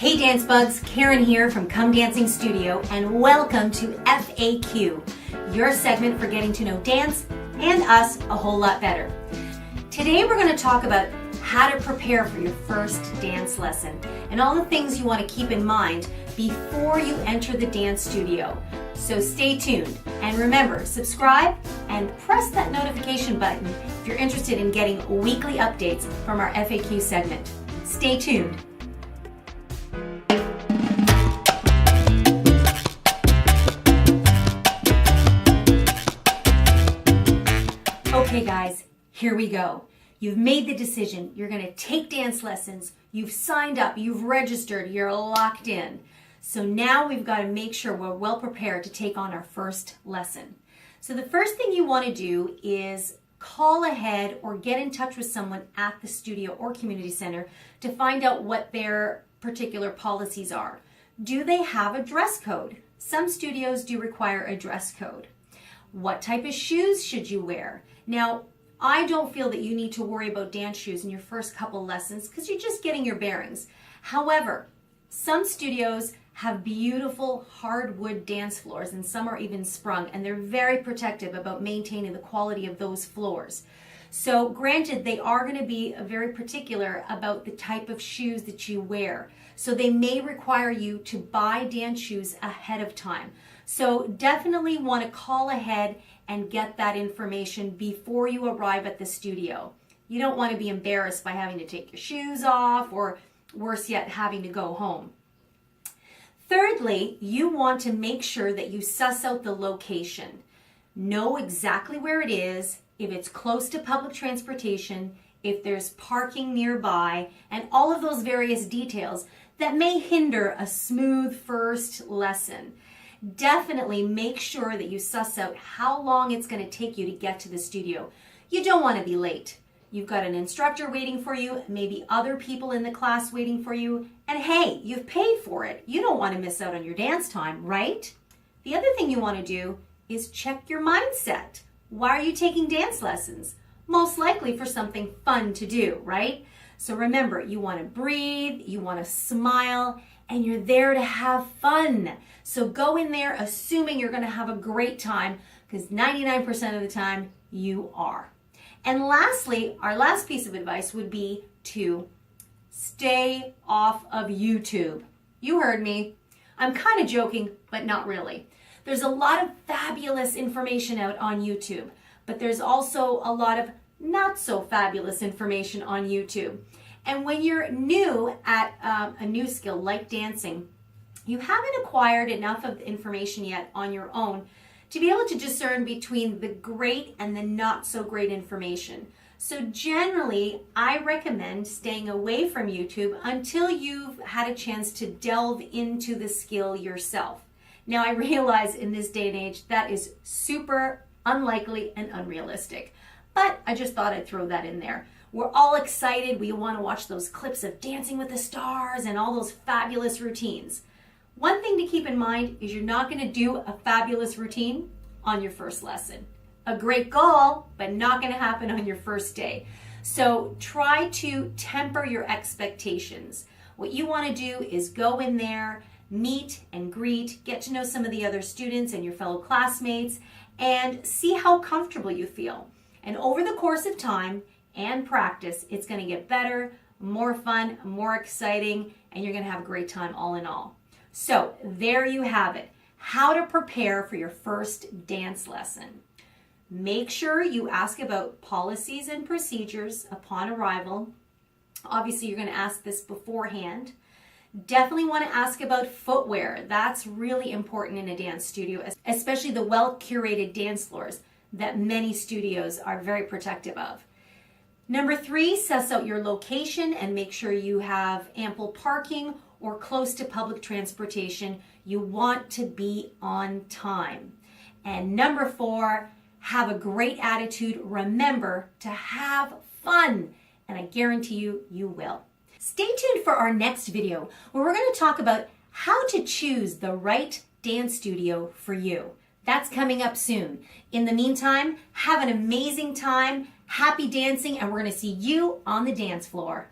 Hey Dance Bugs, Karen here from Come Dancing Studio, and welcome to FAQ, your segment for getting to know dance and us a whole lot better. Today we're going to talk about how to prepare for your first dance lesson and all the things you want to keep in mind before you enter the dance studio. So stay tuned and remember, subscribe and press that notification button if you're interested in getting weekly updates from our FAQ segment. Stay tuned. Okay guys, here we go. You've made the decision. You're going to take dance lessons. You've signed up. You've registered. You're locked in. So now we've got to make sure we're well prepared to take on our first lesson. So the first thing you want to do is call ahead or get in touch with someone at the studio or community center to find out what their particular policies are. Do they have a dress code? Some studios do require a dress code. What type of shoes should you wear? Now, I don't feel that you need to worry about dance shoes in your first couple lessons because you're just getting your bearings. However, some studios have beautiful hardwood dance floors and some are even sprung, and they're very protective about maintaining the quality of those floors. So granted, they are going to be very particular about the type of shoes that you wear. So they may require you to buy dance shoes ahead of time. So definitely want to call ahead and get that information before you arrive at the studio. You don't want to be embarrassed by having to take your shoes off or worse yet, having to go home. Thirdly, you want to make sure that you suss out the location. Know exactly where it is, if it's close to public transportation, if there's parking nearby, and all of those various details that may hinder a smooth first lesson. Definitely make sure that you suss out how long it's going to take you to get to the studio. You don't want to be late. You've got an instructor waiting for you, maybe other people in the class waiting for you, and hey, you've paid for it. You don't want to miss out on your dance time, right? The other thing you want to do is check your mindset. Why are you taking dance lessons? Most likely for something fun to do, right? So remember, you want to breathe, you want to smile, and you're there to have fun. So go in there assuming you're going to have a great time, because 99% of the time you are. And lastly, our last piece of advice would be to stay off of YouTube. You heard me. I'm kind of joking, but not really. There's a lot of fabulous information out on YouTube, but there's also a lot of not so fabulous information on YouTube. And when you're new at a new skill like dancing, you haven't acquired enough of the information yet on your own to be able to discern between the great and the not so great information. So generally, I recommend staying away from YouTube until you've had a chance to delve into the skill yourself. Now, I realize in this day and age that is super unlikely and unrealistic, but I just thought I'd throw that in there. We're all excited. We want to watch those clips of Dancing with the Stars and all those fabulous routines. One thing to keep in mind is you're not going to do a fabulous routine on your first lesson. A great goal, but not going to happen on your first day. So try to temper your expectations. What you want to do is go in there, meet and greet, get to know some of the other students and your fellow classmates, and see how comfortable you feel. And over the course of time and practice, it's going to get better, more fun, more exciting, and you're going to have a great time all in all. So there you have it, how to prepare for your first dance lesson. Make sure you ask about policies and procedures upon arrival. Obviously, you're going to ask this beforehand. Definitely want to ask about footwear. That's really important in a dance studio, especially the well-curated dance floors that many studios are very protective of. Number 3, suss out your location and make sure you have ample parking or close to public transportation. You want to be on time. And number 4, have a great attitude. Remember to have fun, and I guarantee you, you will. Stay tuned for our next video where we're going to talk about how to choose the right dance studio for you. That's coming up soon. In the meantime, have an amazing time, happy dancing, and we're going to see you on the dance floor.